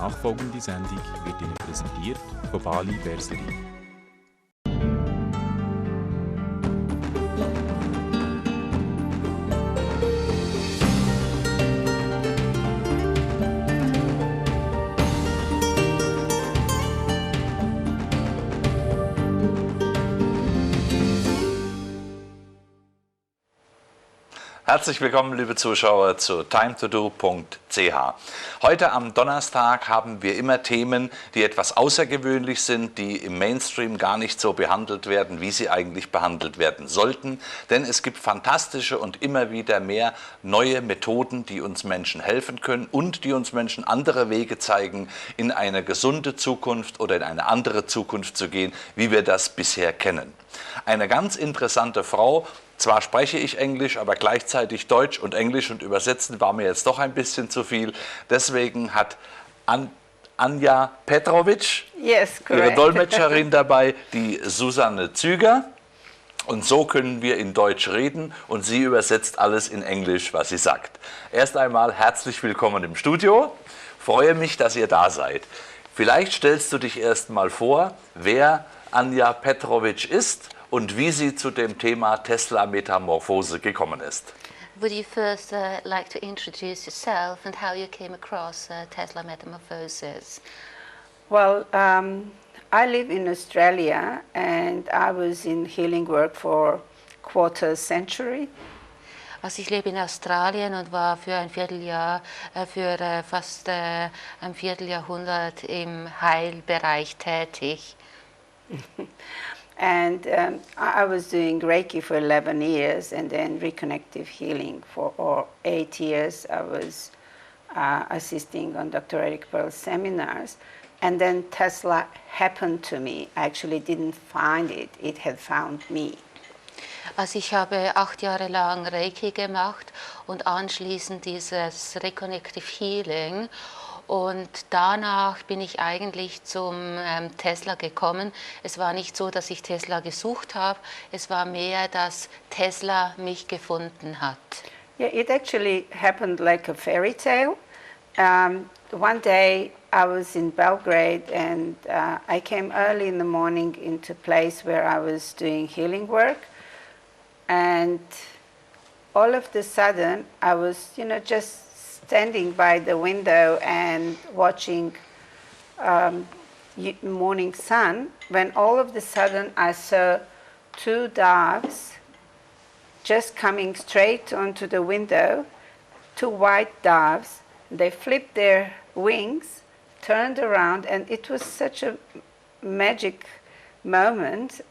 nachfolgende Sendung wird Ihnen präsentiert von Bali Berserie. Herzlich willkommen, liebe Zuschauer, zu TimeToDo.ch. Heute am Donnerstag haben wir immer Themen, die etwas außergewöhnlich sind, die im Mainstream gar nicht so behandelt werden, wie sie eigentlich behandelt werden sollten. Denn es gibt fantastische und immer wieder mehr neue Methoden, die uns Menschen helfen können und die uns Menschen andere Wege zeigen, in eine gesunde Zukunft oder in eine andere Zukunft zu gehen, wie wir das bisher kennen. Eine ganz interessante Frau. Zwar spreche ich Englisch, aber gleichzeitig Deutsch und Englisch und übersetzen war mir jetzt doch ein bisschen zu viel. Deswegen hat Anya Petrovic, ihre Dolmetscherin dabei, die Susanne Züger. Und so können wir in Deutsch reden und sie übersetzt alles in Englisch, was sie sagt. Erst einmal herzlich willkommen im Studio. Freue mich, dass ihr da seid. Vielleicht stellst du dich erst mal vor, wer Anya Petrovic ist und wie sie zu dem Thema Tesla Metamorphose gekommen ist. Would you first like to introduce yourself and how you came across Tesla Metamorphosis? Well, I live in Australia and I was in healing work for a quarter century. Also ich lebe in Australien und war für ein Vierteljahr, für fast ein Vierteljahrhundert im Heilbereich tätig. And I was doing Reiki for 11 years and then reconnective healing for 8 years. I was assisting on Dr. Eric Pearl's seminars. And then Tesla happened to me. I actually didn't find it. It had found me. Also ich habe 8 Jahre lang Reiki gemacht und anschließend dieses Reconnective Healing. Und danach bin ich eigentlich zum Tesla gekommen. Es war nicht so, dass ich Tesla gesucht habe, es war mehr, dass Tesla mich gefunden hat. Yeah, it actually happened like a fairy tale. One day I was in Belgrade and I came early in the morning into a place where I was doing healing work. And all of a sudden I was, just standing by the window and watching morning sun, when all of a sudden I saw 2 doves just coming straight onto the window, 2 white doves. They flipped their wings, turned around, and it was such a magic moment.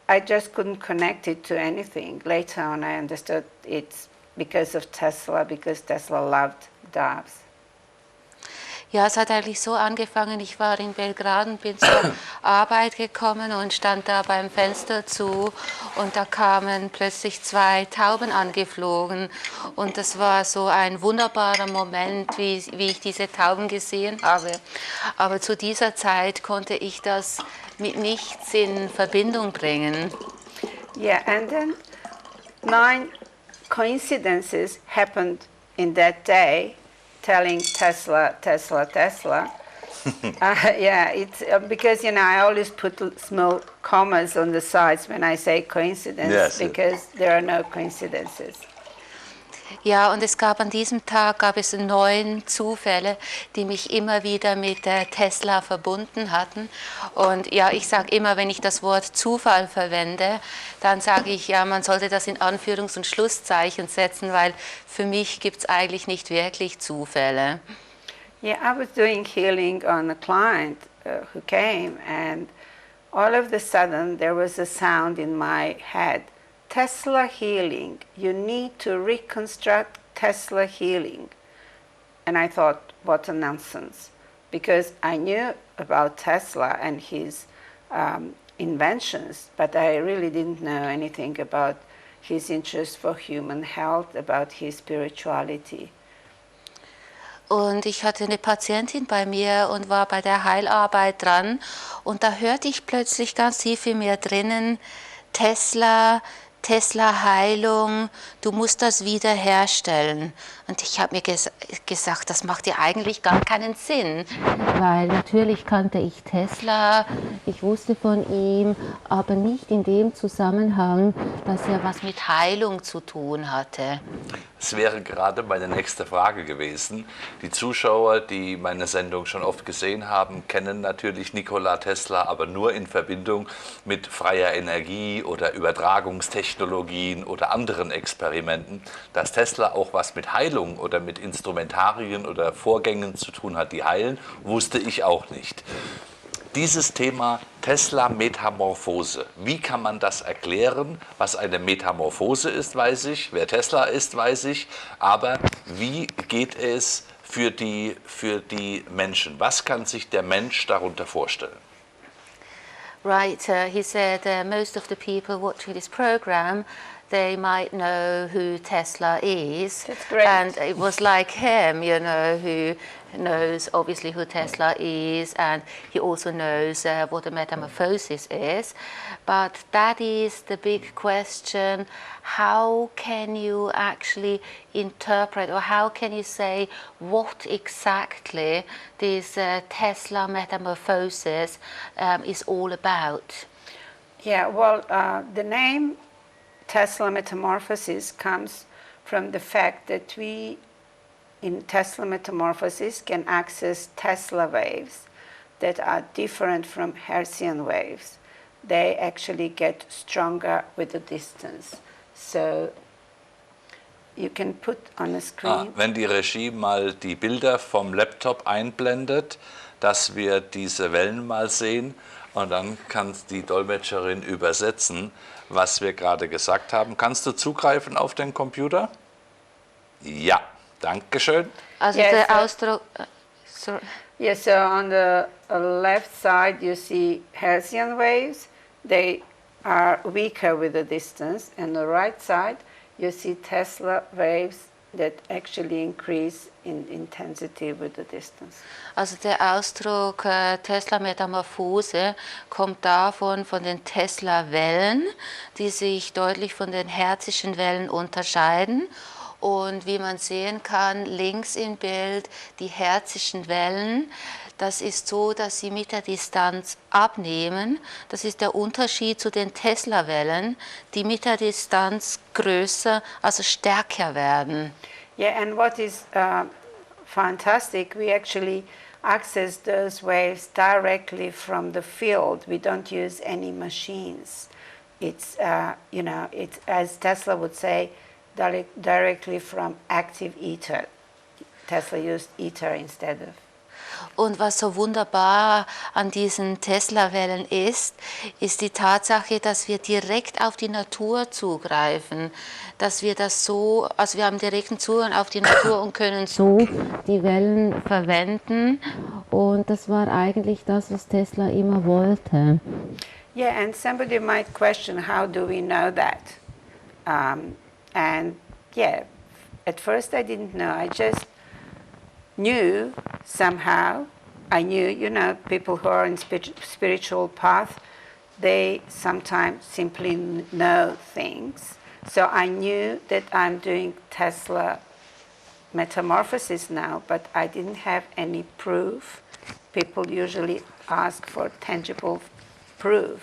I just couldn't connect it to anything. Later on I understood it's because of Tesla, because Tesla loved doves. Ja, es hat eigentlich so angefangen, ich war in Belgrad und bin zur Arbeit gekommen und stand da beim Fenster zu und da kamen plötzlich 2 Tauben angeflogen und das war so ein wunderbarer Moment, wie ich diese Tauben gesehen habe. Aber zu dieser Zeit konnte ich das mit nichts in Verbindung bringen. Yeah, and then 9 coincidences happened in that day, telling Tesla, Tesla, Tesla. Yeah, it's because I always put small commas on the sides when I say coincidence, yes, because there are no coincidences. Ja, und es gab an diesem Tag 9 Zufälle, die mich immer wieder mit Tesla verbunden hatten. Und ja, ich sage immer, wenn ich das Wort Zufall verwende, dann sage ich, ja, man sollte das in Anführungs- und Schlusszeichen setzen, weil für mich gibt es eigentlich nicht wirklich Zufälle. Yeah, I was doing healing on a client who came, and all of a sudden there was a sound in my head. Tesla healing, you need to reconstruct Tesla healing. And I thought, what a nonsense, because I knew about Tesla and his inventions, but I really didn't know anything about his interest for human health, about his spirituality. Und ich hatte eine Patientin bei mir und war bei der Heilarbeit dran und da hörte ich plötzlich ganz tief in mir drinnen, Tesla, Tesla Heilung, du musst das wiederherstellen. Und ich habe mir gesagt, das macht ja eigentlich gar keinen Sinn, weil natürlich kannte ich Tesla, ich wusste von ihm, aber nicht in dem Zusammenhang, dass er was mit Heilung zu tun hatte. Es wäre gerade meine nächste Frage gewesen. Die Zuschauer, die meine Sendung schon oft gesehen haben, kennen natürlich Nikola Tesla, aber nur in Verbindung mit freier Energie oder Übertragungstechnologien oder anderen Experimenten. Dass Tesla auch was mit Heilung oder mit Instrumentarien oder Vorgängen zu tun hat, die heilen, wusste ich auch nicht. Dieses Thema Tesla-Metamorphose, wie kann man das erklären? Was eine Metamorphose ist, weiß ich. Wer Tesla ist, weiß ich. Aber wie geht es für die Menschen? Was kann sich der Mensch darunter vorstellen? Right, he said most of the people watching this program, they might know who Tesla is. That's great. And it was like him, you know, who knows obviously who Tesla is, and he also knows what a metamorphosis is. But that is the big question: how can you actually interpret, or how can you say what exactly this Tesla metamorphosis is all about? Yeah, well, the name Tesla Metamorphosis comes from the fact that we in Tesla Metamorphosis can access Tesla waves that are different from Hertzian waves. They actually get stronger with the distance. So you can put on a screen. Wenn die Regie mal die Bilder vom Laptop einblendet, dass wir diese Wellen mal sehen, und dann kann die Dolmetscherin übersetzen, was wir gerade gesagt haben. Kannst du zugreifen auf den Computer? Ja. Dankeschön. Also Yes, der Ausdruck, sorry. Yes, so on the left side you see Hertzian waves. They are weaker with the distance. And the right side you see Tesla waves that actually increase in intensity with the distance. Also der Ausdruck Tesla-Metamorphose kommt davon, von den Tesla-Wellen, die sich deutlich von den hertzischen Wellen unterscheiden. Und wie man sehen kann, links im Bild die hertzischen Wellen, das ist so, dass sie mit der Distanz abnehmen. Das ist der Unterschied zu den Tesla-Wellen, die mit der Distanz größer, also stärker werden. Yeah, and what is fantastic, we actually access those waves directly from the field. We don't use any machines. It's, it's, as Tesla would say, directly from active ether. Tesla used ether instead of. Und was so wunderbar an diesen Tesla-Wellen ist die Tatsache, dass wir direkt auf die Natur zugreifen, dass wir das so, also wir haben direkten Zugang auf die Natur und können so die Wellen verwenden, und das war eigentlich das, was Tesla immer wollte. Yeah, and somebody might question, how do we know that? And yeah, at first I didn't know. I just knew somehow. I knew, people who are in spiritual path, they sometimes simply know things. So I knew that I'm doing Tesla Metamorphosis now, but I didn't have any proof. People usually ask for tangible proof.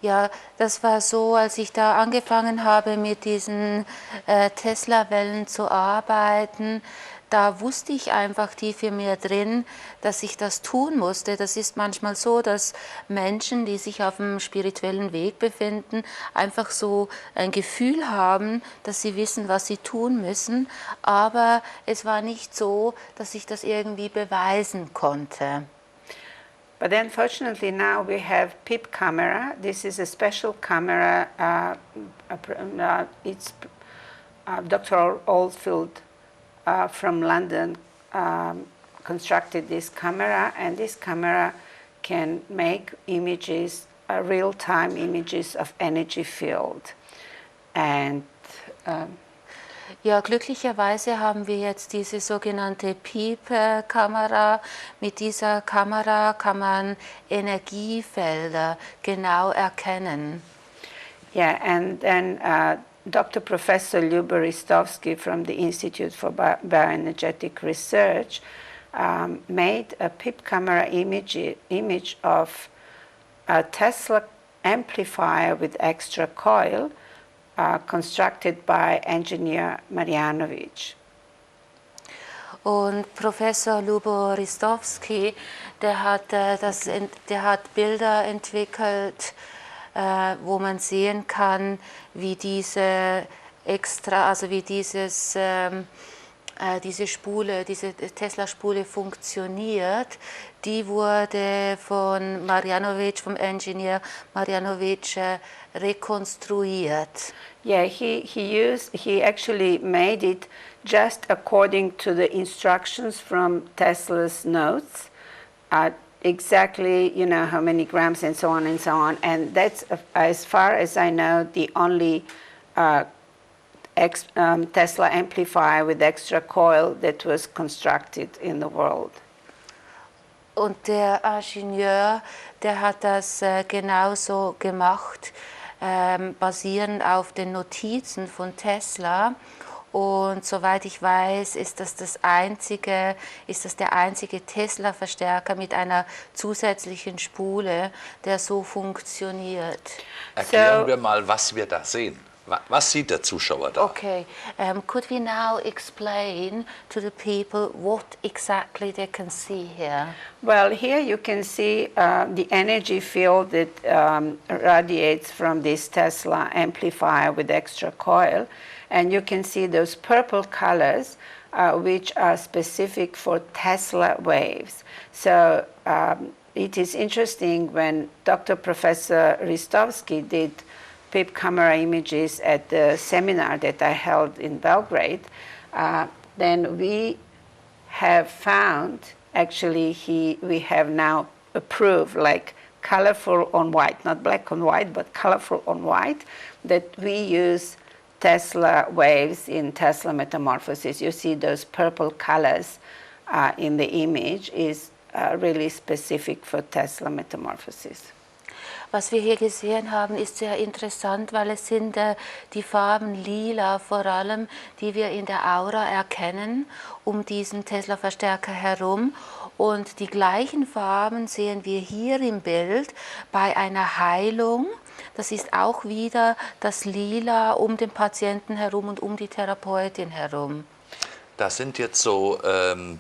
Ja, das war so, als ich da angefangen habe, mit diesen Tesla-Wellen zu arbeiten, da wusste ich einfach tief in mir drin, dass ich das tun musste. Das ist manchmal so, dass Menschen, die sich auf dem spirituellen Weg befinden, einfach so ein Gefühl haben, dass sie wissen, was sie tun müssen. Aber es war nicht so, dass ich das irgendwie beweisen konnte. But then fortunately now we have PIP camera. This is a special camera. It's Dr. Oldfield from London constructed this camera, and this camera can make images, real-time images of energy field. And ja, glücklicherweise haben wir jetzt diese sogenannte PIP-Kamera. Mit dieser Kamera kann man Energiefelder genau erkennen. Yeah, and then Dr. Professor Lubo Ristovsky from the Institute for Bioenergetic Research made a PIP camera image of a Tesla amplifier with extra coil constructed by engineer Marjanovic. Und Professor Lubo Ristovsky, der hat Bilder entwickelt, wo man sehen kann, wie diese Tesla-Spule funktioniert. Die wurde von Marjanovic, vom Ingenieur Marjanovic, rekonstruiert. Yeah, he actually made it just according to the instructions from Tesla's notes, exactly, you know, how many grams and so on and so on. And that's, as far as I know, the only Tesla amplifier with extra coil that was constructed in the world. Und der Ingenieur, der hat das genauso gemacht, basierend auf den Notizen von Tesla. Und soweit ich weiß, ist das der einzige Tesla-Verstärker mit einer zusätzlichen Spule, der so funktioniert. Erklären wir mal, was wir da sehen. Was sieht der Zuschauer da? Okay, could we now explain to the people what exactly they can see here? Well, here you can see the energy field that radiates from this Tesla amplifier with extra coil. And you can see those purple colors, which are specific for Tesla waves. So it is interesting when Dr. Professor Ristovsky did PIP camera images at the seminar that I held in Belgrade, then we have found, actually we have now approved, like colorful on white, not black on white, but colorful on white, that we use Tesla waves in Tesla Metamorphosis. You see those purple colors in the image is really specific for Tesla Metamorphosis. Was wir hier gesehen haben, ist sehr interessant, weil es sind die Farben lila vor allem, die wir in der Aura erkennen, um diesen Tesla-Verstärker herum. Und die gleichen Farben sehen wir hier im Bild bei einer Heilung. Das ist auch wieder das Lila um den Patienten herum und um die Therapeutin herum. Da sind jetzt so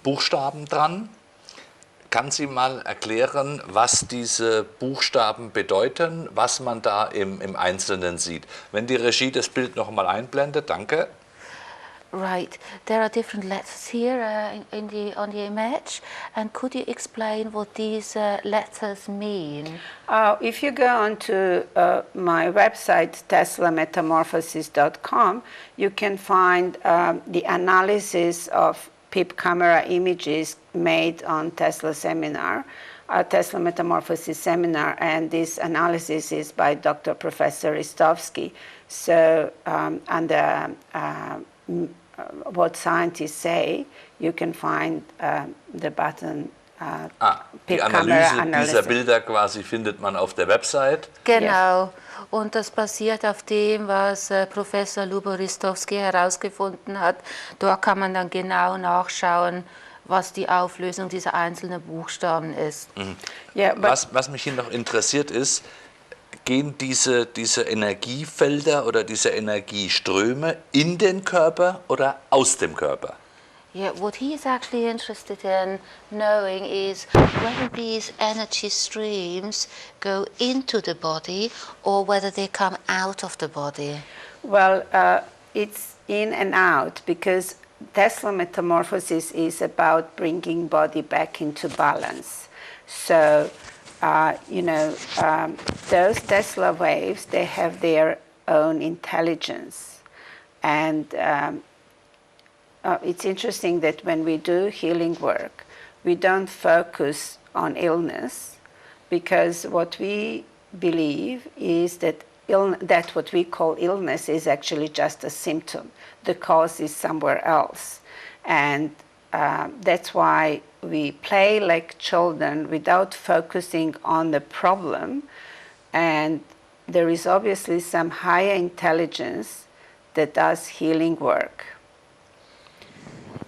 Buchstaben dran. Kann sie mal erklären, was diese Buchstaben bedeuten, was man da im Einzelnen sieht? Wenn die Regie das Bild noch mal einblendet, danke. Right, there are different letters here on the image, and could you explain what these letters mean? If you go onto my website, teslametamorphosis.com, you can find the analysis of PIP camera images made on Tesla seminar, Tesla Metamorphosis seminar, and this analysis is by Dr. Professor Ristovsky. So under what scientists say, you can find the button die Analyse dieser Bilder quasi findet man auf der Website. Genau. Yes. Und das basiert auf dem, was Professor Lubo Ristovsky herausgefunden hat. Dort kann man dann genau nachschauen, was die Auflösung dieser einzelnen Buchstaben ist. Mhm. Yeah, was mich hier noch interessiert ist, gehen diese Energiefelder oder diese Energieströme in den Körper oder aus dem Körper? Yeah, what he is actually interested in knowing is whether these energy streams go into the body or whether they come out of the body. Well, it's in and out, because Tesla Metamorphosis is about bringing body back into balance. So, those Tesla waves, they have their own intelligence. And it's interesting that when we do healing work, we don't focus on illness, because what we believe is that what we call illness is actually just a symptom. The cause is somewhere else. And that's why we play like children without focusing on the problem, and there is obviously some higher intelligence that does healing work.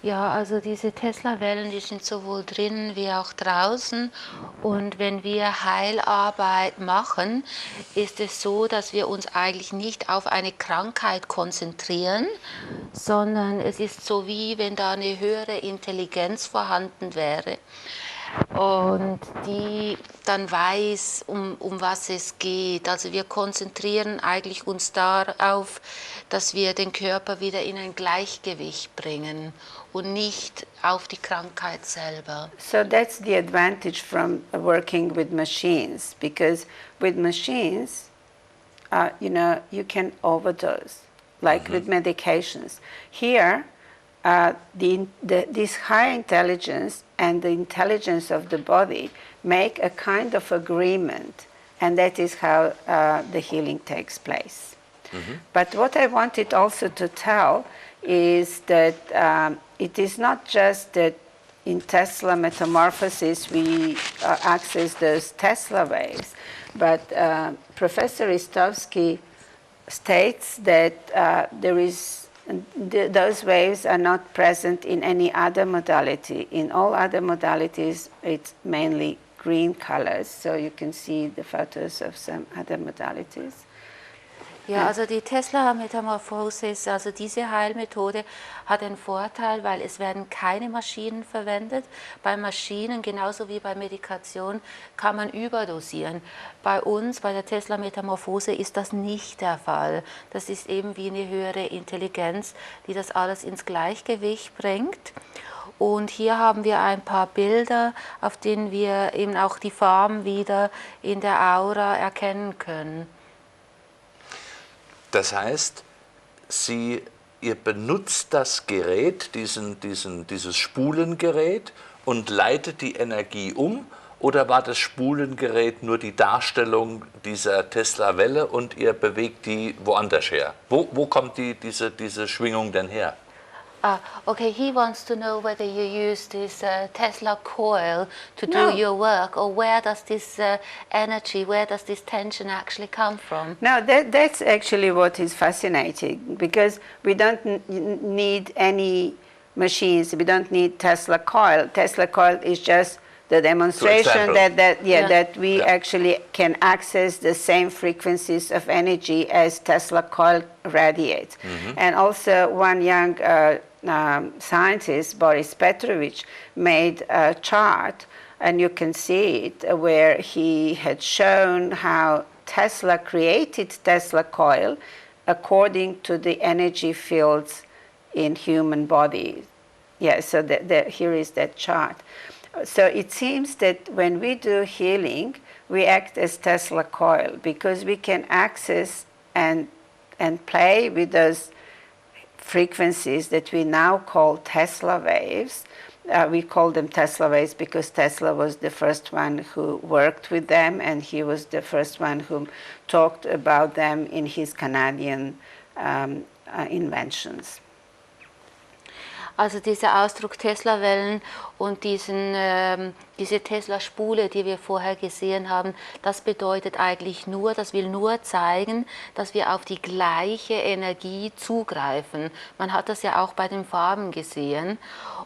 Ja, also diese Tesla-Wellen, die sind sowohl drinnen wie auch draußen. Und wenn wir Heilarbeit machen, ist es so, dass wir uns eigentlich nicht auf eine Krankheit konzentrieren, sondern es ist so, wie wenn da eine höhere Intelligenz vorhanden wäre und die dann weiß, um was es geht. Also wir konzentrieren eigentlich uns darauf, dass wir den Körper wieder in ein Gleichgewicht bringen und nicht auf die Krankheit selber. So that's the advantage from working with machines, because with machines, you can overdose, like with medications. Here, this high intelligence and the intelligence of the body make a kind of agreement, and that is how the healing takes place. But what I wanted also to tell is that it is not just that in Tesla Metamorphosis we access those Tesla waves, but Professor Istovsky states that those waves are not present in any other modality. In all other modalities, it's mainly green colors, so you can see the photos of some other modalities. Ja, also die Tesla-Metamorphosis, also diese Heilmethode hat einen Vorteil, weil es werden keine Maschinen verwendet. Bei Maschinen, genauso wie bei Medikation, kann man überdosieren. Bei uns, bei der Tesla-Metamorphose, ist das nicht der Fall. Das ist eben wie eine höhere Intelligenz, die das alles ins Gleichgewicht bringt. Und hier haben wir ein paar Bilder, auf denen wir eben auch die Farben wieder in der Aura erkennen können. Das heißt, ihr benutzt das Gerät, dieses Spulengerät, und leitet die Energie um, oder war das Spulengerät nur die Darstellung dieser Tesla-Welle und ihr bewegt die woanders her? Wo kommt diese Schwingung denn her? Okay, he wants to know whether you use this Tesla coil to do your work, or where does this energy, where does this tension actually come from? No, that's actually what is fascinating, because we don't need any machines, we don't need Tesla coil. Tesla coil is just the demonstration that we actually can access the same frequencies of energy as Tesla coil radiates. And also one young scientist, Boris Petrovic, made a chart, and you can see it, where he had shown how Tesla created Tesla coil according to the energy fields in human body. Yeah, so here is that chart. So it seems that when we do healing, we act as Tesla coil, because we can access and play with those frequencies that we now call Tesla waves. We call them Tesla waves because Tesla was the first one who worked with them, and he was the first one who talked about them in his Canadian inventions. Also dieser Ausdruck Tesla-Wellen und diese Tesla-Spule, die wir vorher gesehen haben, das bedeutet eigentlich nur, das will nur zeigen, dass wir auf die gleiche Energie zugreifen. Man hat das ja auch bei den Farben gesehen.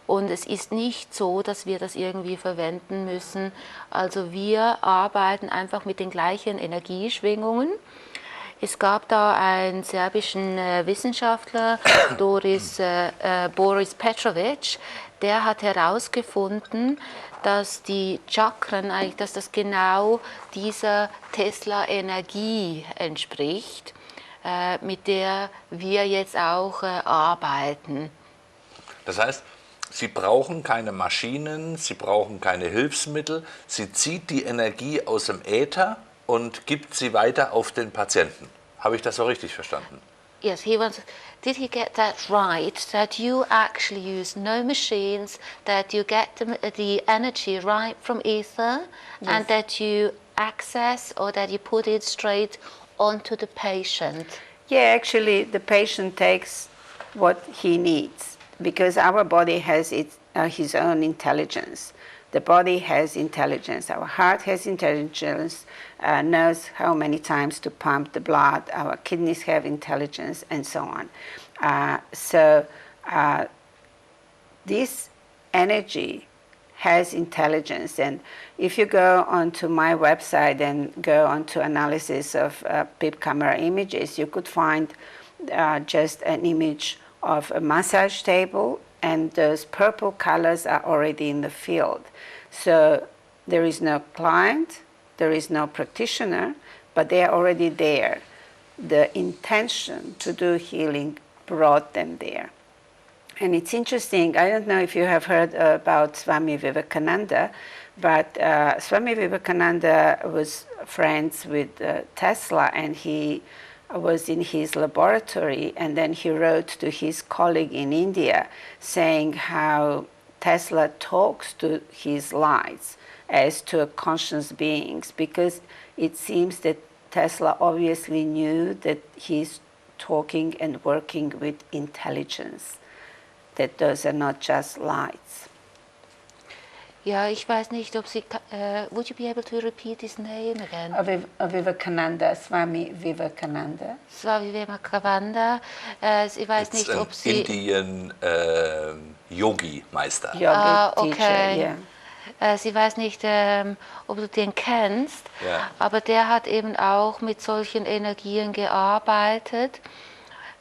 Und es ist nicht so, dass wir das irgendwie verwenden müssen. Also wir arbeiten einfach mit den gleichen Energieschwingungen. Es gab da einen serbischen Wissenschaftler, Boris Petrovic, der hat herausgefunden, dass die Chakren, dass das genau dieser Tesla-Energie entspricht, mit der wir jetzt auch arbeiten. Das heißt, Sie brauchen keine Maschinen, Sie brauchen keine Hilfsmittel, Sie zieht die Energie aus dem Äther und gibt sie weiter auf den Patienten. Habe ich das so richtig verstanden? Yes, did he get that right, that you actually use no machines, that you get the energy right from ether, and that you access, or that you put it straight onto the patient? Yeah, actually the patient takes what he needs, because our body has his own intelligence The body has intelligence. Our heart has intelligence, knows how many times to pump the blood. Our kidneys have intelligence, and so on. This energy has intelligence, and if you go onto my website and go onto analysis of PIP camera images, you could find just an image of a massage table, and those purple colors are already in the field. So there is no client, there is no practitioner, but they are already there. The intention to do healing brought them there. And it's interesting, I don't know if you have heard about Swami Vivekananda, but Swami Vivekananda was friends with Tesla, and he was in his laboratory, and then he wrote to his colleague in India saying how Tesla talks to his lights as to conscious beings, because it seems that Tesla obviously knew that he's talking and working with intelligence, that those are not just lights. Ja, ich weiß nicht, ob Sie... would you be able to repeat his name again? Vivekananda, Swami Vivekananda. Swami Vivekananda. Ich weiß nicht, ob Sie... Indian Yogi-Meister. Okay. Teacher, yeah. Sie weiß nicht, ob du den kennst, Ja. aber der hat eben auch mit solchen Energien gearbeitet.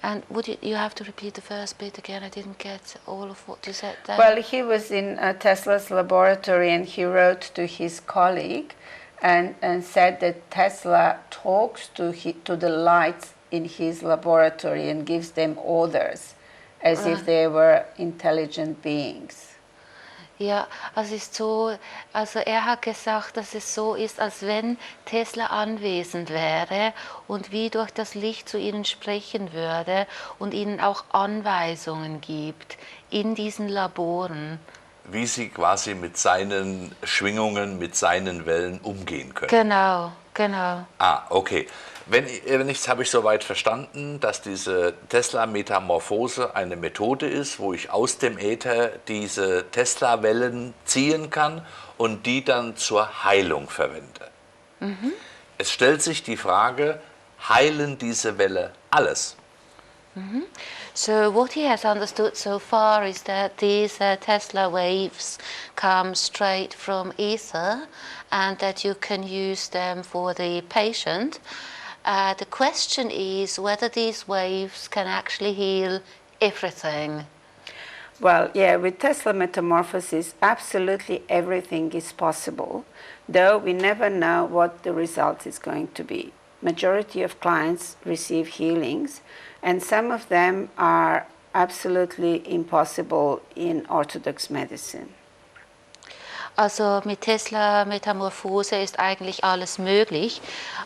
And would you have to repeat the first bit again? I didn't get all of what you said there. Well, he was in Tesla's laboratory, and he wrote to his colleague and said that Tesla talks to the lights in his laboratory and gives them orders as if they were intelligent beings. Ja, also ist so, also er hat gesagt, dass es so ist, als wenn Tesla anwesend wäre und wie durch das Licht zu ihnen sprechen würde und ihnen auch Anweisungen gibt in diesen Laboren. Wie sie quasi mit seinen Schwingungen, mit seinen Wellen umgehen können. Genau, genau. Ah, okay. Wenn ich habe ich soweit verstanden, dass diese Tesla-Metamorphose eine Methode ist, wo ich aus dem Äther diese Tesla-Wellen ziehen kann und die dann zur Heilung verwende. Mhm. Es stellt sich die Frage, heilen diese Welle alles? Mhm. So what he has understood so far is that these Tesla waves come straight from ether and that you can use them for the patient. The question is whether these waves can actually heal everything. Well, yeah, with Tesla Metamorphosis, absolutely everything is possible, though we never know what the result is going to be. Majority of clients receive healings, and some of them are absolutely impossible in Orthodox medicine. Also mit Tesla-Metamorphose ist eigentlich alles möglich,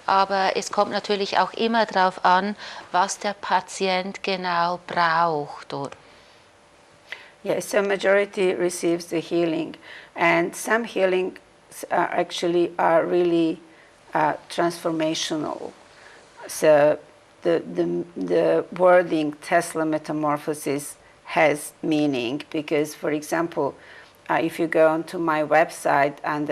aber es kommt natürlich auch immer darauf an, was der Patient genau braucht. Yes, so majority receives the healing, and some healings are really transformational. So the wording Tesla Metamorphosis has meaning because, for example, if you go onto my website and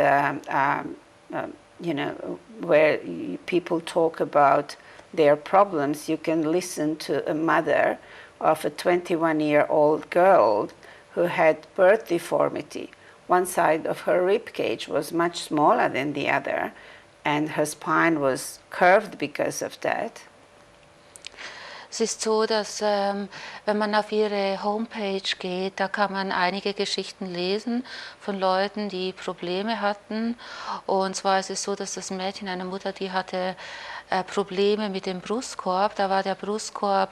where people talk about their problems, you can listen to a mother of a 21-year-old girl who had birth deformity. One side of her rib cage was much smaller than the other, and her spine was curved because of that. Es ist so, dass wenn man auf ihre Homepage geht, da kann man einige Geschichten lesen von Leuten, die Probleme hatten. Und zwar ist es so, dass das Mädchen, eine Mutter, die hatte Probleme mit dem Brustkorb. Da war der Brustkorb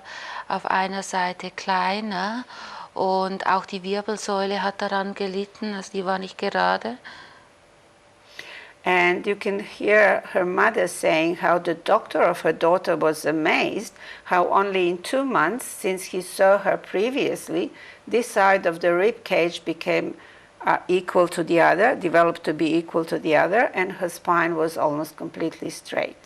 auf einer Seite kleiner und auch die Wirbelsäule hat daran gelitten, also die war nicht gerade. And you can hear her mother saying how the doctor of her daughter was amazed how only in 2 months, since he saw her previously, this side of the rib cage became equal to the other, developed to be equal to the other, and her spine was almost completely straight.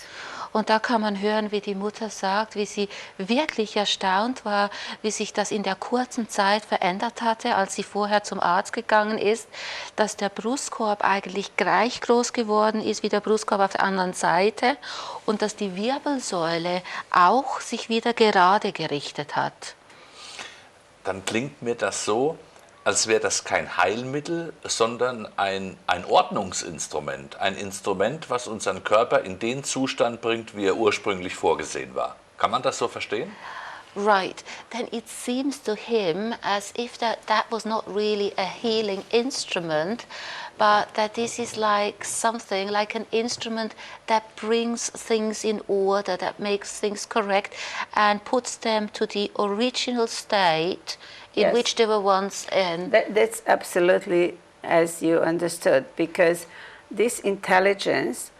Und da kann man hören, wie die Mutter sagt, wie sie wirklich erstaunt war, wie sich das in der kurzen Zeit verändert hatte, als sie vorher zum Arzt gegangen ist, dass der Brustkorb eigentlich gleich groß geworden ist wie der Brustkorb auf der anderen Seite und dass die Wirbelsäule auch sich wieder gerade gerichtet hat. Dann klingt mir das so, als wäre das kein Heilmittel, sondern ein Ordnungsinstrument. Ein Instrument, was unseren Körper in den Zustand bringt, wie er ursprünglich vorgesehen war. Kann man das so verstehen? Right, then it seems to him as if that was not really a healing instrument, but that this is like something, like an instrument that brings things in order, that makes things correct and puts them to the original state in Yes. which they were once in. That's absolutely as you understood, because this intelligence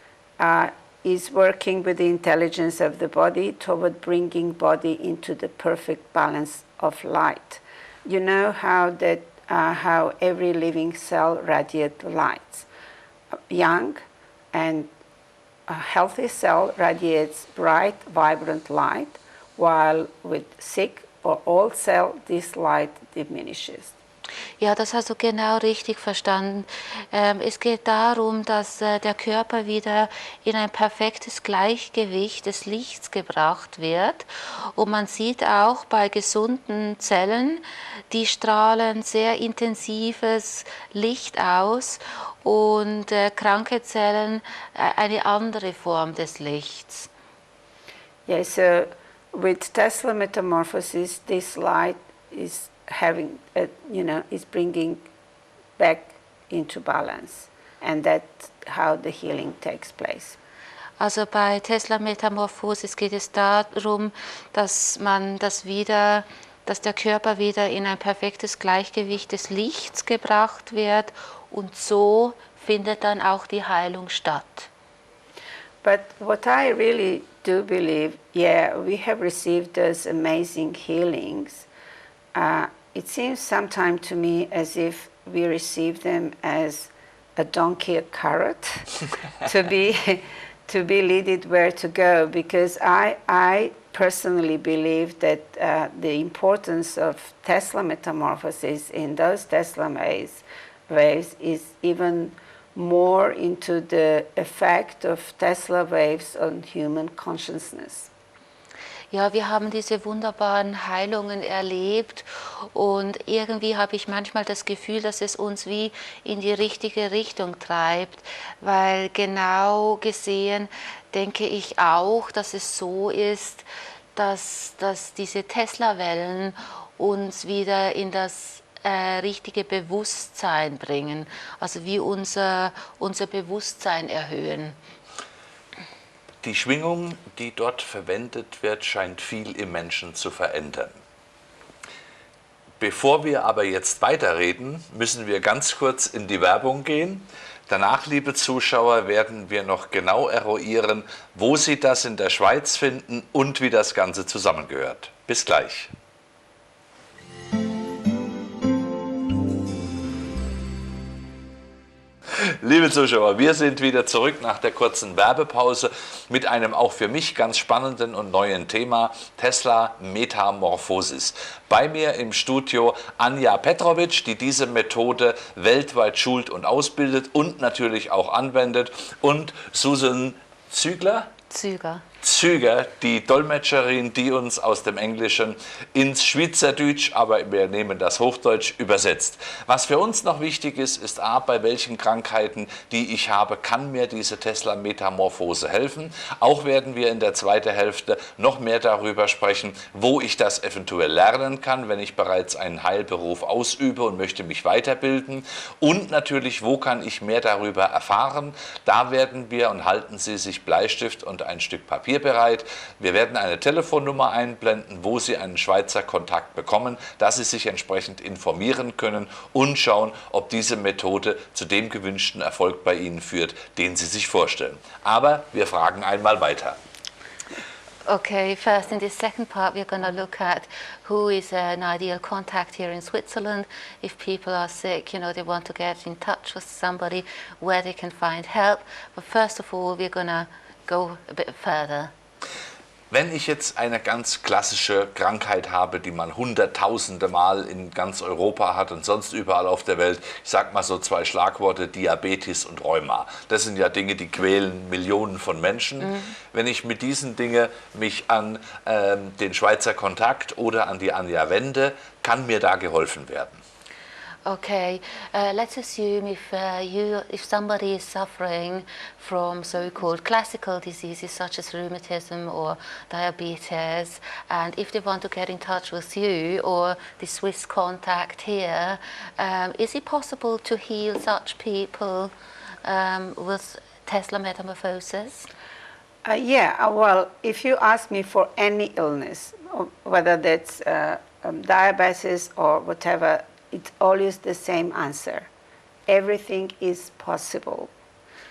is working with the intelligence of the body toward bringing body into the perfect balance of light. You know how that how every living cell radiates light. Young and a healthy cell radiates bright, vibrant light, while with sick or old cell, this light diminishes. Ja, das hast du genau richtig verstanden. Es geht darum, dass der Körper wieder in ein perfektes Gleichgewicht des Lichts gebracht wird. Und man sieht auch bei gesunden Zellen, die strahlen sehr intensives Licht aus und kranke Zellen eine andere Form des Lichts. Yeah, so with Tesla Metamorphosis, this light is having, is bringing back into balance, and that's how the healing takes place. Also bei Tesla Metamorphosis geht es darum, dass der Körper wieder in ein perfektes Gleichgewicht des Lichts gebracht wird und so findet dann auch die Heilung statt. But what I really do believe, we have received those amazing healings. It seems sometimes to me as if we receive them as a donkey, a carrot, to be leaded where to go. Because I personally believe that the importance of Tesla metamorphosis in those Tesla waves is even more into the effect of Tesla waves on human consciousness. Ja, wir haben diese wunderbaren Heilungen erlebt und irgendwie habe ich manchmal das Gefühl, dass es uns wie in die richtige Richtung treibt, weil genau gesehen denke ich auch, dass es so ist, dass diese Tesla-Wellen uns wieder in das richtige Bewusstsein bringen, also wie unser Bewusstsein erhöhen. Die Schwingung, die dort verwendet wird, scheint viel im Menschen zu verändern. Bevor wir aber jetzt weiterreden, müssen wir ganz kurz in die Werbung gehen. Danach, liebe Zuschauer, werden wir noch genau eruieren, wo Sie das in der Schweiz finden und wie das Ganze zusammengehört. Bis gleich. Liebe Zuschauer, wir sind wieder zurück nach der kurzen Werbepause mit einem auch für mich ganz spannenden und neuen Thema, Tesla Metamorphosis. Bei mir im Studio Anya Petrovic, die diese Methode weltweit schult und ausbildet und natürlich auch anwendet, und Susanne Züger, die Dolmetscherin, die uns aus dem Englischen ins Schweizerdeutsch, aber wir nehmen das Hochdeutsch, übersetzt. Was für uns noch wichtig ist, ist A, bei welchen Krankheiten, die ich habe, kann mir diese Tesla-Metamorphose helfen. Auch werden wir in der zweiten Hälfte noch mehr darüber sprechen, wo ich das eventuell lernen kann, wenn ich bereits einen Heilberuf ausübe und möchte mich weiterbilden. Und natürlich, wo kann ich mehr darüber erfahren. Da werden wir, und halten Sie sich Bleistift und ein Stück Papier bereit. Wir werden eine Telefonnummer einblenden, wo Sie einen Schweizer Kontakt bekommen, dass Sie sich entsprechend informieren können und schauen, ob diese Methode zu dem gewünschten Erfolg bei Ihnen führt, den Sie sich vorstellen. Aber wir fragen einmal weiter. Okay, first in this second part we're going to look at who is an ideal contact here in Switzerland. If people are sick, they want to get in touch with somebody, where they can find help. But first of all, we're going to go a bit further. Wenn ich jetzt eine ganz klassische Krankheit habe, die man hunderttausende Mal in ganz Europa hat und sonst überall auf der Welt, ich sage mal so 2 Schlagworte, Diabetes und Rheuma. Das sind ja Dinge, die quälen Millionen von Menschen. Wenn ich mit diesen Dingen mich an den Schweizer Kontakt oder an die Anya wende, kann mir da geholfen werden. Okay, let's assume if somebody is suffering from so-called classical diseases such as rheumatism or diabetes, and if they want to get in touch with you or the Swiss contact here, is it possible to heal such people with Tesla Metamorphosis? Yeah, well, if you ask me for any illness, whether that's diabetes or whatever, it's always the same answer. Everything is possible.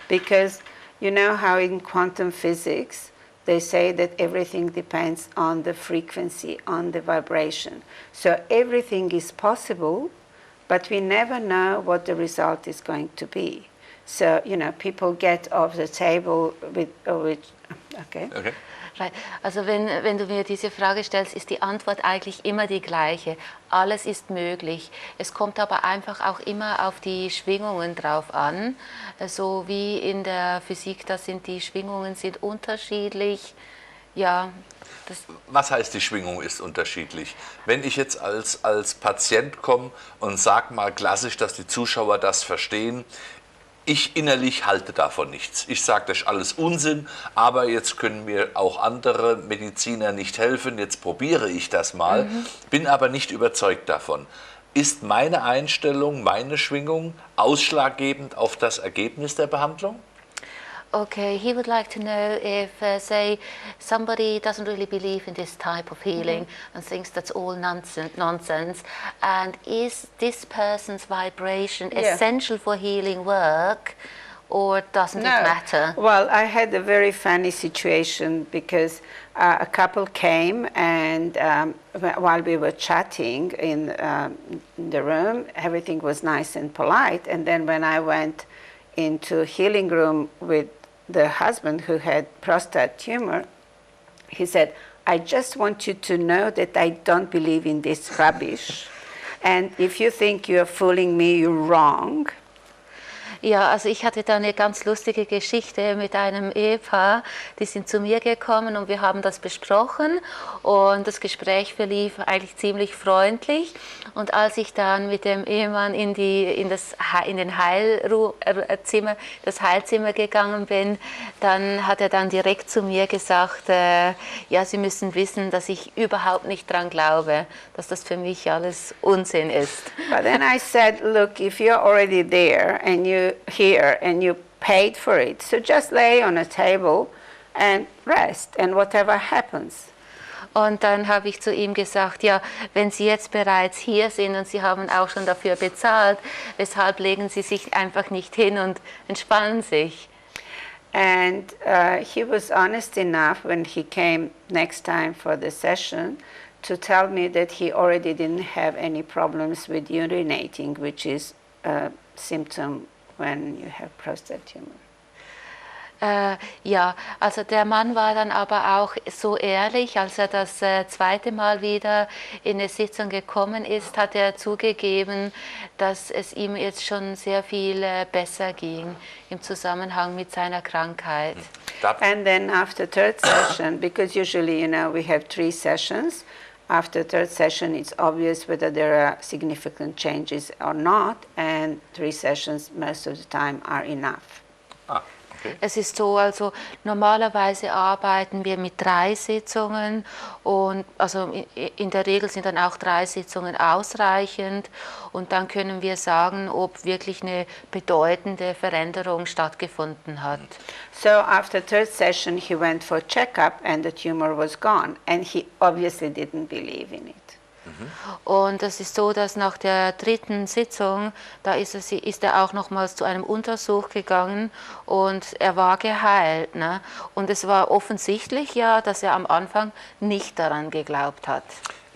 Because you know how in quantum physics they say that everything depends on the frequency, on the vibration. So everything is possible, but we never know what the result is going to be. So, you know, people get off the table with okay. Right. Also wenn du mir diese Frage stellst, ist die Antwort eigentlich immer die gleiche. Alles ist möglich. Es kommt aber einfach auch immer auf die Schwingungen drauf an. So wie in der Physik, die Schwingungen sind unterschiedlich. Ja. Was heißt, die Schwingung ist unterschiedlich? Wenn ich jetzt als Patient komme und sage mal klassisch, dass die Zuschauer das verstehen, ich innerlich halte davon nichts. Ich sage, das ist alles Unsinn, aber jetzt können mir auch andere Mediziner nicht helfen. Jetzt probiere ich das mal, bin aber nicht überzeugt davon. Ist meine Einstellung, meine Schwingung ausschlaggebend auf das Ergebnis der Behandlung? Okay, he would like to know if, say, somebody doesn't really believe in this type of healing and thinks that's all nonsense, and is this person's vibration essential for healing work, or doesn't it matter? Well, I had a very funny situation because a couple came and while we were chatting in the room, everything was nice and polite, and then when I went into healing room with the husband who had prostate tumor, he said, I just want you to know that I don't believe in this rubbish. And if you think you're fooling me, you're wrong. Ja, also ich hatte da eine ganz lustige Geschichte mit einem Ehepaar, die sind zu mir gekommen und wir haben das besprochen und das Gespräch verlief eigentlich ziemlich freundlich, und als ich dann mit dem Ehemann in das Heilzimmer gegangen bin, dann hat er dann direkt zu mir gesagt, ja, Sie müssen wissen, dass ich überhaupt nicht dran glaube, dass das für mich alles Unsinn ist. But then I said, look, if you're already there and you here and you paid for it, so just lay on a table and rest, and whatever happens. Und dann habe ich zu ihm gesagt, ja, wenn Sie jetzt bereits hier sind und Sie haben auch schon dafür bezahlt, weshalb legen Sie sich einfach nicht hin und entspannen sich? And he was honest enough when he came next time for the session to tell me that he already didn't have any problems with urinating, which is a symptom when you have prostate tumor. Ja, also der Mann war dann aber auch so ehrlich, als er das zweite Mal wieder in eine Sitzung gekommen ist, hat er zugegeben, dass es ihm jetzt schon sehr viel besser ging im Zusammenhang mit seiner Krankheit. And then after third session, because usually, you know, we have 3 sessions, after third session it's obvious whether there are significant changes or not, and 3 sessions most of the time are enough. Okay. Es ist so, also normalerweise arbeiten wir mit 3 Sitzungen und also in der Regel sind dann auch 3 Sitzungen ausreichend, und dann können wir sagen, ob wirklich eine bedeutende Veränderung stattgefunden hat. So after third session he went for checkup and the tumor was gone, and he obviously didn't believe in it. Und es ist so, dass nach der 3. Sitzung, da ist er auch nochmals zu einem Untersuch gegangen und er war geheilt. Ne? Und es war offensichtlich ja, dass er am Anfang nicht daran geglaubt hat.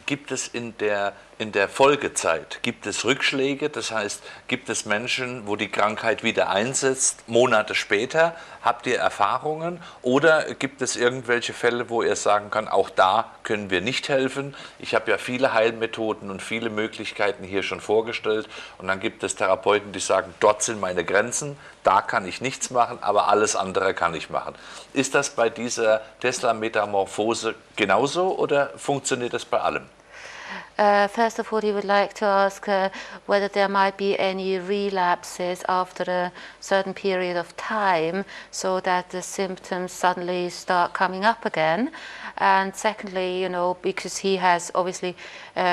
Gibt es in der in der Folgezeit, gibt es Rückschläge? Das heißt, gibt es Menschen, wo die Krankheit wieder einsetzt, Monate später? Habt ihr Erfahrungen? Oder gibt es irgendwelche Fälle, wo ihr sagen kann, auch da können wir nicht helfen? Ich habe ja viele Heilmethoden und viele Möglichkeiten hier schon vorgestellt. Und dann gibt es Therapeuten, die sagen, dort sind meine Grenzen, da kann ich nichts machen, aber alles andere kann ich machen. Ist das bei dieser Tesla-Metamorphose genauso oder funktioniert das bei allem? First of all, he would like to ask whether there might be any relapses after a certain period of time so that the symptoms suddenly start coming up again. And secondly, because he has obviously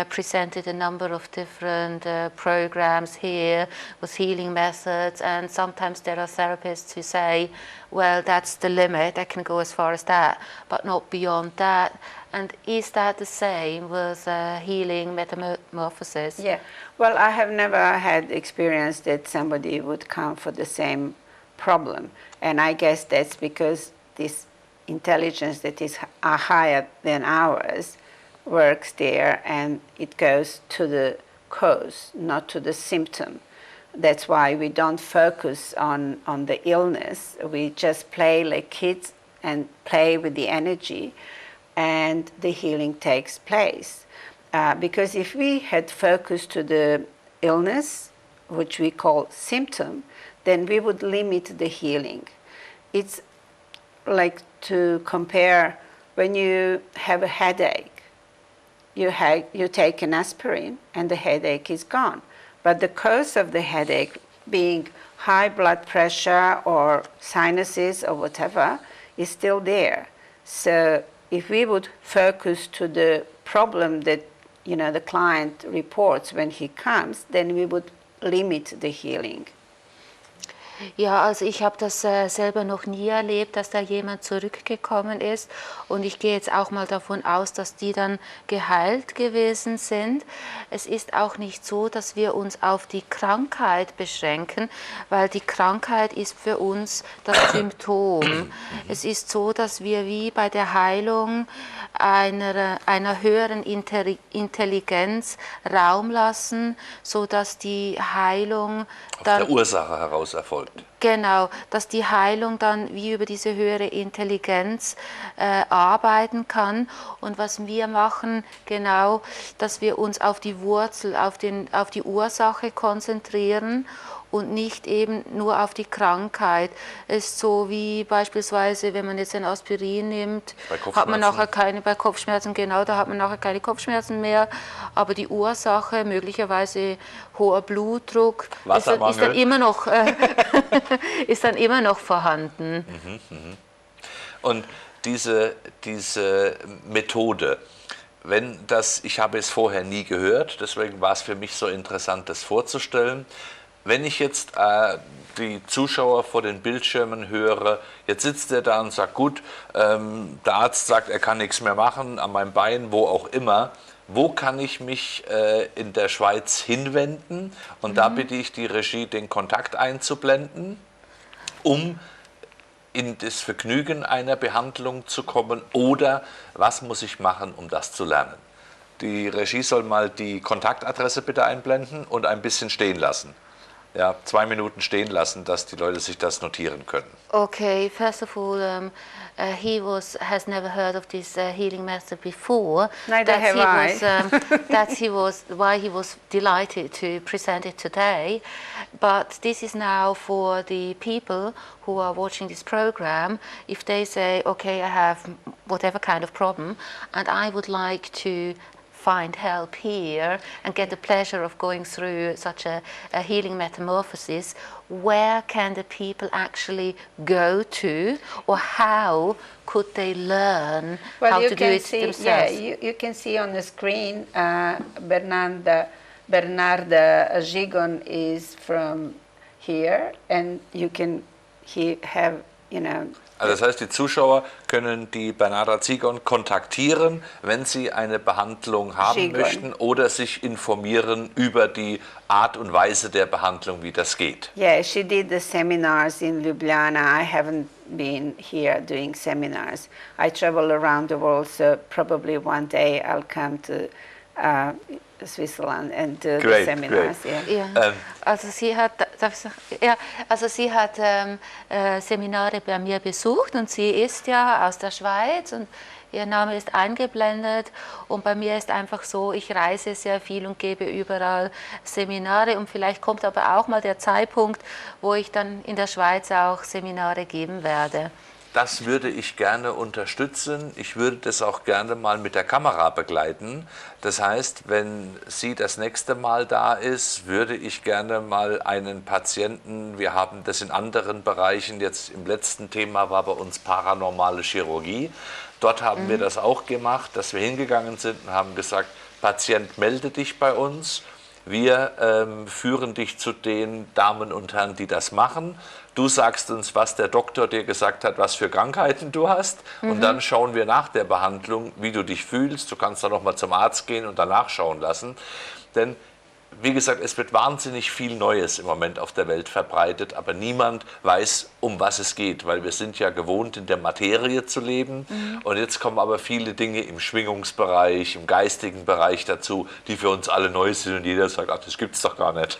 presented a number of different programs here with healing methods, and sometimes there are therapists who say, well, that's the limit, I can go as far as that, but not beyond that. And is that the same with healing metamorphosis? Yeah, well, I have never had experience that somebody would come for the same problem. And I guess that's because this intelligence that is higher than ours works there, and it goes to the cause, not to the symptom. That's why we don't focus on the illness. We just play like kids and play with the energy, and the healing takes place. Because if we had focused to the illness, which we call symptom, then we would limit the healing. It's like to compare when you have a headache. You take an aspirin and the headache is gone. But the cause of the headache, being high blood pressure or sinuses or whatever, is still there. So if we would focus to the problem that the client reports when he comes, then we would limit the healing. Ja, also ich habe das selber noch nie erlebt, dass da jemand zurückgekommen ist, und ich gehe jetzt auch mal davon aus, dass die dann geheilt gewesen sind. Es ist auch nicht so, dass wir uns auf die Krankheit beschränken, weil die Krankheit ist für uns das Symptom. Es ist so, dass wir wie bei der Heilung einer höheren Intelligenz Raum lassen, sodass die Heilung dann aus der Ursache heraus erfolgt. Genau, dass die Heilung dann wie über diese höhere Intelligenz arbeiten kann. Und was wir machen, genau, dass wir uns auf die Wurzel, auf die Ursache konzentrieren und nicht eben nur auf die Krankheit. Es ist so wie beispielsweise, wenn man jetzt ein Aspirin nimmt, hat man nachher bei Kopfschmerzen, genau, da hat man nachher keine Kopfschmerzen mehr, aber die Ursache, möglicherweise hoher Blutdruck, ist dann immer noch, ist dann immer noch vorhanden. Und diese Methode, ich habe es vorher nie gehört, deswegen war es für mich so interessant, das vorzustellen. Wenn ich jetzt die Zuschauer vor den Bildschirmen höre, jetzt sitzt er da und sagt, gut, der Arzt sagt, er kann nichts mehr machen, an meinem Bein, wo auch immer. Wo kann ich mich in der Schweiz hinwenden? Und da bitte ich die Regie, den Kontakt einzublenden, um in das Vergnügen einer Behandlung zu kommen. Oder was muss ich machen, um das zu lernen? Die Regie soll mal die Kontaktadresse bitte einblenden und ein bisschen stehen lassen. Ja, 2 Minuten stehen lassen, dass die Leute sich das notieren können. Okay, first of all, he has never heard of this healing method before. Neither have I. Why he was delighted to present it today. But this is now for the people who are watching this program. If they say, okay, I have whatever kind of problem, and I would like to find help here and get the pleasure of going through such a healing metamorphosis, where can the people actually go to, or how could they learn how to do it themselves? Yeah, you can see on the screen Bernarda Zigon is from here, and Also das heißt, die Zuschauer können die Bernarda Zigon kontaktieren, wenn sie eine Behandlung haben möchten oder sich informieren über die Art und Weise der Behandlung, wie das geht. Yeah, she did the seminars in Ljubljana. I haven't been here doing seminars. I travel around the world, so probably one day I'll come to Switzerland and do the Great, seminars. great. Yeah. Ja, also sie hat Seminare bei mir besucht und sie ist ja aus der Schweiz und ihr Name ist eingeblendet und bei mir ist einfach so, ich reise sehr viel und gebe überall Seminare und vielleicht kommt aber auch mal der Zeitpunkt, wo ich dann in der Schweiz auch Seminare geben werde. Das würde ich gerne unterstützen. Ich würde das auch gerne mal mit der Kamera begleiten. Das heißt, wenn sie das nächste Mal da ist, würde ich gerne mal einen Patienten, wir haben das in anderen Bereichen, jetzt im letzten Thema war bei uns paranormale Chirurgie. Dort haben wir das auch gemacht, dass wir hingegangen sind und haben gesagt, Patient, melde dich bei uns. Wir führen dich zu den Damen und Herren, die das machen. Du sagst uns, was der Doktor dir gesagt hat, was für Krankheiten du hast. Und dann schauen wir nach der Behandlung, wie du dich fühlst. Du kannst dann nochmal zum Arzt gehen und danach schauen lassen. Denn wie gesagt, es wird wahnsinnig viel Neues im Moment auf der Welt verbreitet, aber niemand weiß, um was es geht, weil wir sind ja gewohnt, in der Materie zu leben. Und jetzt kommen aber viele Dinge im Schwingungsbereich, im geistigen Bereich dazu, die für uns alle neu sind und jeder sagt, ach, das gibt's doch gar nicht.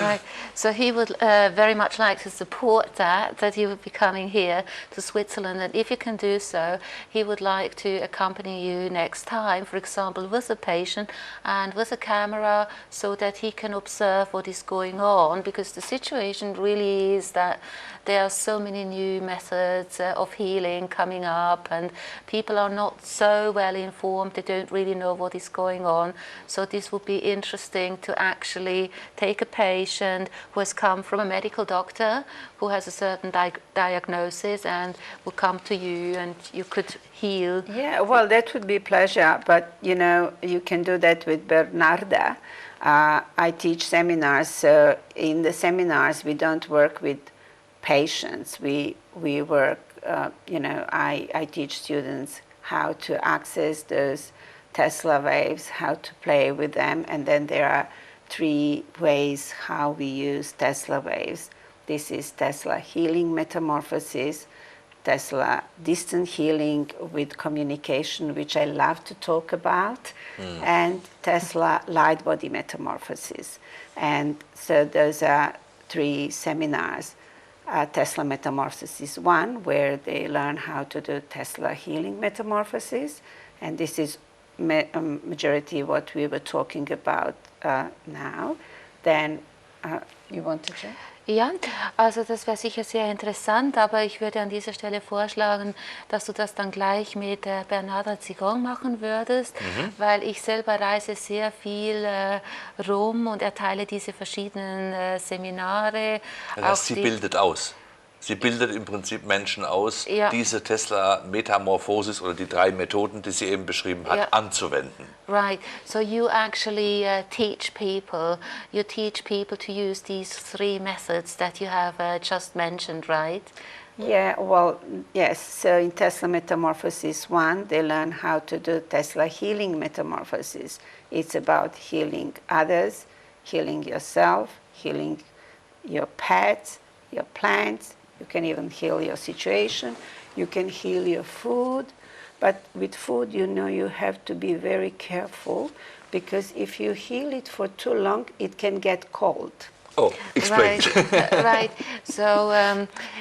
Right. So he would very much like to support that he would be coming here to Switzerland, and if you can do so, he would like to accompany you next time, for example, with a patient and with a camera, so that he can observe what is going on, because the situation really is that there are so many new methods of healing coming up and people are not so well informed, they don't really know what is going on. So this would be interesting to actually take a patient who has come from a medical doctor, who has a certain diagnosis and will come to you and you could heal. Yeah, well, that would be a pleasure, but you know, you can do that with Bernarda. I teach seminars, so in the seminars we don't work with patients. We work, you know, I teach students how to access those Tesla waves, how to play with them, and then there are 3 ways how we use Tesla waves. This is Tesla healing metamorphosis, Tesla distant healing with communication, which I love to talk about, and Tesla light body metamorphosis. And so those are 3 seminars. Tesla Metamorphosis 1, where they learn how to do Tesla healing metamorphosis, and this is majority what we were talking about now. Then, you want to check? Ja, also das wäre sicher sehr interessant, aber ich würde an dieser Stelle vorschlagen, dass du das dann gleich mit Bernarda Zigon machen würdest, weil ich selber reise sehr viel rum und erteile diese verschiedenen Seminare. Das heißt, sie bildet aus. Sie bildet im Prinzip Menschen aus, Ja. diese Tesla-Metamorphosis oder die 3 Methoden, die sie eben beschrieben hat, Ja. anzuwenden. Right, so you actually teach people to use these 3 methods that you have just mentioned, right? Yeah, well, yes. So in Tesla Metamorphosis 1, they learn how to do Tesla healing metamorphosis. It's about healing others, healing yourself, healing your pets, your plants. You can even heal your situation. You can heal your food. But with food, you know, you have to be very careful, because if you heal it for too long, it can get cold. Oh, explain. Right. So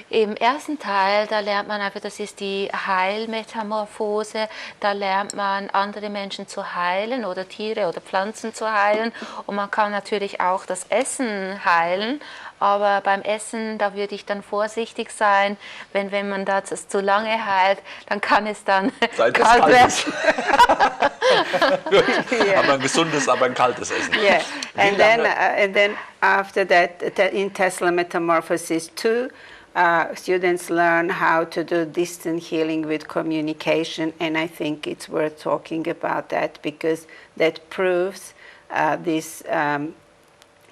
im ersten Teil, da lernt man einfach, das ist die Heilmetamorphose, da lernt man andere Menschen zu heilen oder Tiere oder Pflanzen zu heilen und man kann natürlich auch das Essen heilen, aber beim Essen, da würde ich dann vorsichtig sein, wenn man das zu lange heilt, dann kann es dann kalt werden. Yeah. Aber ein gesundes, aber ein kaltes Essen. Yeah, and then after that, in Tesla Metamorphosis 2, students learn how to do distant healing with communication, and I think it's worth talking about that, because that proves this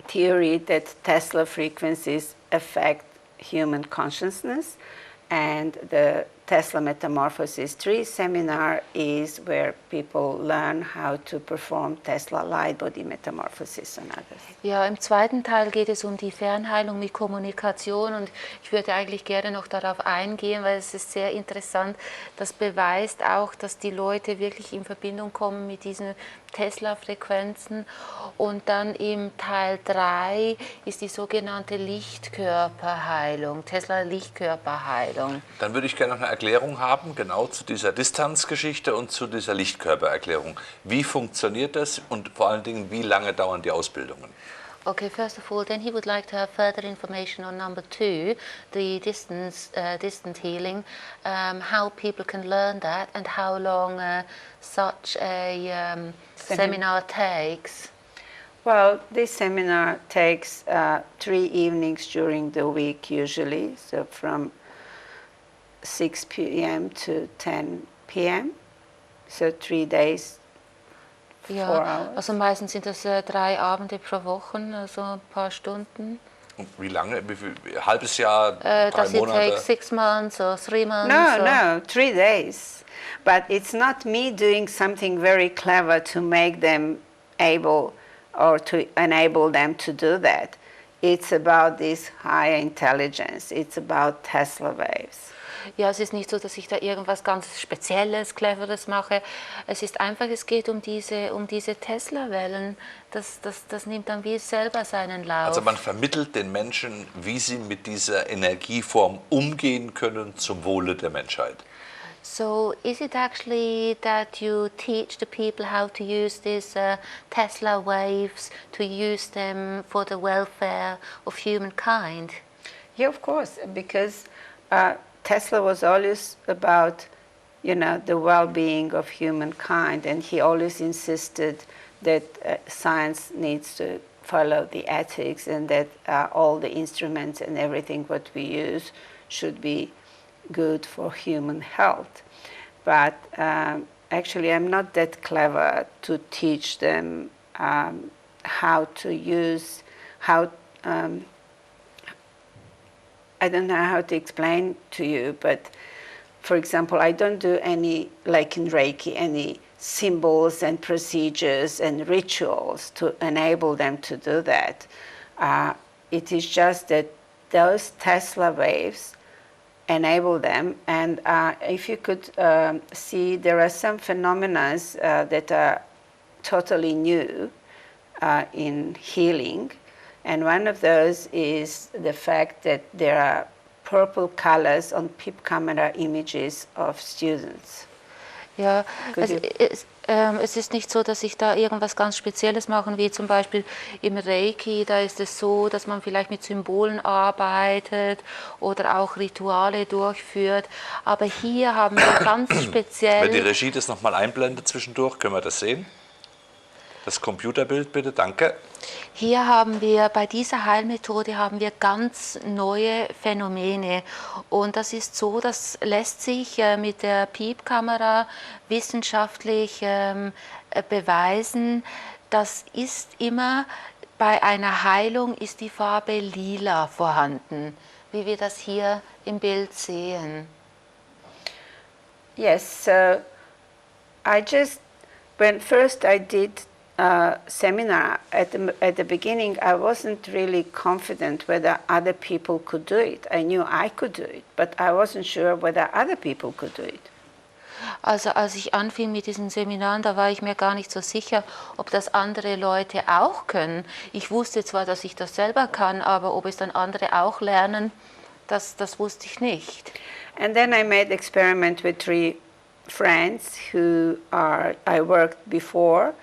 theory that Tesla frequencies affect human consciousness, and the Tesla Metamorphosis 3 seminar is where people learn how to perform Tesla light body metamorphosis and others. Ja, im zweiten Teil geht es um die Fernheilung mit Kommunikation und ich würde eigentlich gerne noch darauf eingehen, weil es ist sehr interessant. Das beweist auch, dass die Leute wirklich in Verbindung kommen mit diesen Tesla-Frequenzen. Und dann im Teil 3 ist die sogenannte Lichtkörperheilung, Tesla-Lichtkörperheilung. Dann würde ich gerne noch eine Erklärung haben, genau zu dieser Distanzgeschichte und zu dieser Lichtkörpererklärung. Wie funktioniert das und vor allen Dingen, wie lange dauern die Ausbildungen? Okay, first of all, then he would like to have further information on number 2, the distant healing, how people can learn that and how long such a seminar takes. Well, this seminar takes 3 evenings during the week usually, so from 6 p.m. to 10 p.m., so 3 days. Ja, also meistens sind das 3 Abende pro Woche, also ein paar Stunden. Und wie lange? Wie viel? Halbes Jahr, 3 does Monate? It take 6 months or 3 months? No, 3 days. But it's not me doing something very clever to make them able or to enable them to do that. It's about this higher intelligence. It's about Tesla waves. Ja, es ist nicht so, dass ich da irgendwas ganz Spezielles, Cleveres mache. Es ist einfach, es geht um diese Tesla-Wellen. Das nimmt dann wie selber seinen Lauf. Also man vermittelt den Menschen, wie sie mit dieser Energieform umgehen können zum Wohle der Menschheit. So is it actually that you teach the people how to use these Tesla waves, to use them for the welfare of humankind? Yeah, of course, because Tesla was always about, the well-being of humankind, and he always insisted that science needs to follow the ethics and that all the instruments and everything what we use should be good for human health. But actually I'm not that clever to teach them how to use, I don't know how to explain to you, but for example, I don't do any, like in Reiki, any symbols and procedures and rituals to enable them to do that. It is just that those Tesla waves enable them, and if you could see, there are some phenomena that are totally new in healing. And one of those is the fact that there are purple colors on PIP camera images of students. Ja, es ist nicht so, dass ich da irgendwas ganz Spezielles mache, wie zum Beispiel im Reiki, da ist es so, dass man vielleicht mit Symbolen arbeitet oder auch Rituale durchführt. Aber hier haben wir ganz speziell... Wenn die Regie das nochmal einblendet zwischendurch, können wir das sehen? Das Computerbild bitte, danke. Hier haben wir, bei dieser Heilmethode haben wir ganz neue Phänomene und das ist so, das lässt sich mit der Piepkamera wissenschaftlich beweisen. Das ist immer, bei einer Heilung ist die Farbe lila vorhanden, wie wir das hier im Bild sehen. Yes, so when first I did seminar, at the beginning I wasn't really confident whether other people could do it. I knew I could do it, but I wasn't sure whether other people could do it. Also als ich anfing mit diesen Seminaren, da war ich mir gar nicht so sicher, ob das andere Leute auch können. Ich wusste zwar, dass ich das selber kann, aber ob es dann andere auch lernen, das wusste ich nicht. And then I made experiment with 3 friends who I worked before.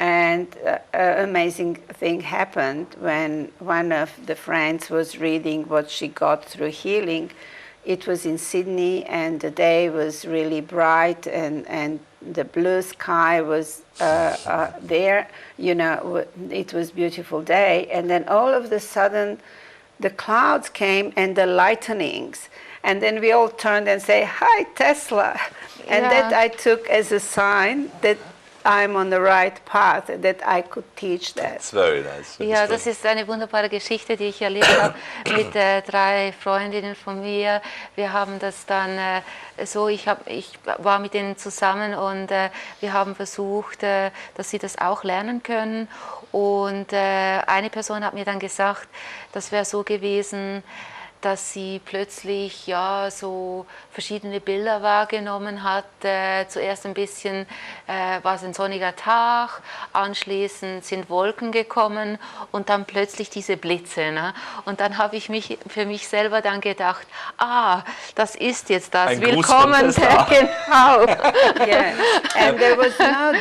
And an amazing thing happened when one of the friends was reading what she got through healing. It was in Sydney and the day was really bright and the blue sky was there. It was a beautiful day. And then all of a sudden the clouds came and the lightnings. And then we all turned and say, "Hi, Tesla." And that I took as a sign that I'm on the right path, that I could teach that. That's very nice. Ja, das ist eine wunderbare Geschichte, die ich erlebt habe mit 3 Freundinnen von mir. Wir haben das dann ich war mit ihnen zusammen und wir haben versucht, dass sie das auch lernen können. Und eine Person hat mir dann gesagt, das wäre so gewesen, dass sie plötzlich ja so verschiedene Bilder wahrgenommen hat. Zuerst ein bisschen war es ein sonniger Tag, anschließend sind Wolken gekommen und dann plötzlich diese Blitze. Ne? Und dann habe ich für mich selber dann gedacht, das ist jetzt das. Ein Willkommen, genau. Yeah. And there was no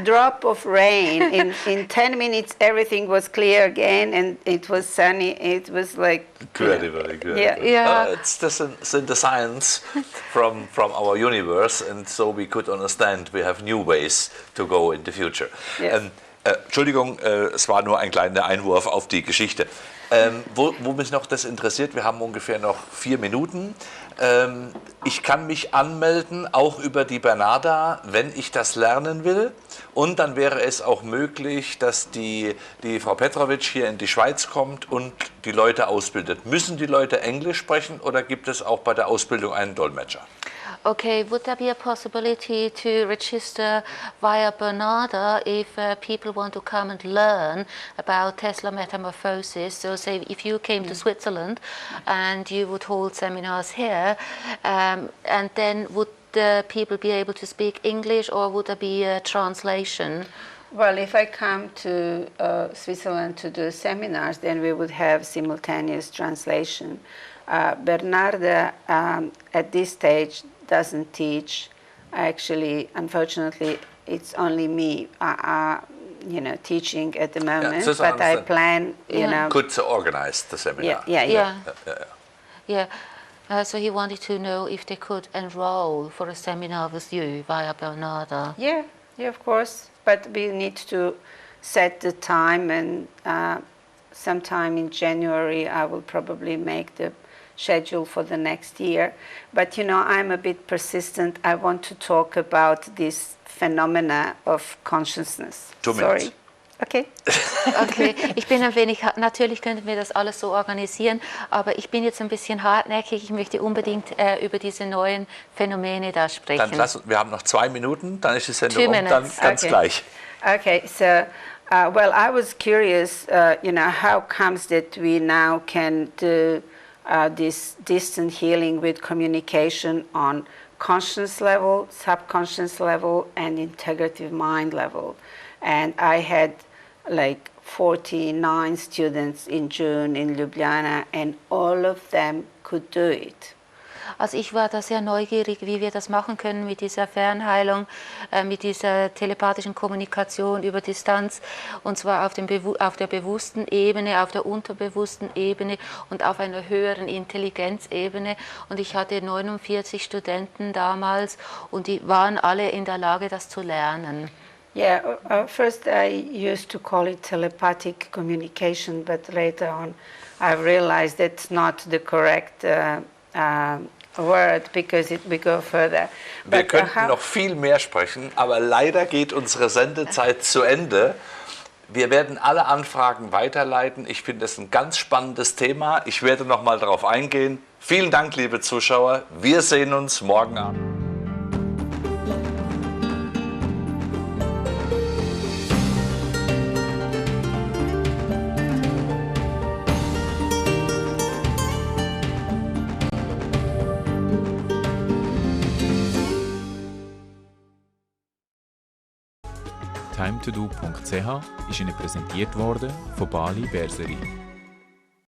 drop of rain. In 10 minutes everything was clear again and it was sunny. It was like Incredible. Yeah. Yeah. It's the science from our universe, and so we could understand we have new ways to go in the future. Yes. Entschuldigung, es war nur ein kleiner Einwurf auf die Geschichte. Wo mich noch das interessiert, wir haben ungefähr noch 4 Minuten. Ich kann mich anmelden, auch über die Bernarda, wenn ich das lernen will. Und dann wäre es auch möglich, dass die Frau Petrovic hier in die Schweiz kommt und die Leute ausbildet. Müssen die Leute Englisch sprechen oder gibt es auch bei der Ausbildung einen Dolmetscher? Okay, would there be a possibility to register via Bernarda if people want to come and learn about Tesla Metamorphosis? So say if you came to Switzerland and you would hold seminars here, and then would the people be able to speak English or would there be a translation? Well, if I come to Switzerland to do seminars, then we would have simultaneous translation. Bernarda, at this stage, doesn't teach. Actually, unfortunately, it's only me, teaching at the moment. So but I plan, Good to organize the seminar. Yeah. So he wanted to know if they could enroll for a seminar with you via Bernarda. Yeah, of course. But we need to set the time, and sometime in January I will probably make the schedule for the next year. But I'm a bit persistent. I want to talk about this phenomena of consciousness. 2 minutes. Okay. Okay, ich bin ein wenig, natürlich könnten wir das alles so organisieren, aber ich bin jetzt ein bisschen hartnäckig. Ich möchte unbedingt über diese neuen Phänomene da sprechen. Dann wir haben noch 2 Minuten, dann ist die Sendung dann ganz gleich. Okay, so, well, I was curious, how comes that we now can do this distant healing with communication on conscious level, subconscious level, and integrative mind level. And I had like 49 students in June in Ljubljana, and all of them could do it. Also ich war da sehr neugierig, wie wir das machen können mit dieser Fernheilung, mit dieser telepathischen Kommunikation über Distanz, und zwar auf der bewussten Ebene, auf der unterbewussten Ebene und auf einer höheren Intelligenzebene. Und ich hatte 49 Studenten damals und die waren alle in der Lage, das zu lernen. Yeah, first I used to call it telepathic communication, but later on I realized that's not the correct word, because we go further. Wir könnten noch viel mehr sprechen, aber leider geht unsere Sendezeit zu Ende. Wir werden alle Anfragen weiterleiten. Ich finde das ein ganz spannendes Thema. Ich werde noch mal darauf eingehen. Vielen Dank, liebe Zuschauer. Wir sehen uns morgen Abend. TimeToDo.ch ist Ihnen präsentiert worden von Bali Berserie.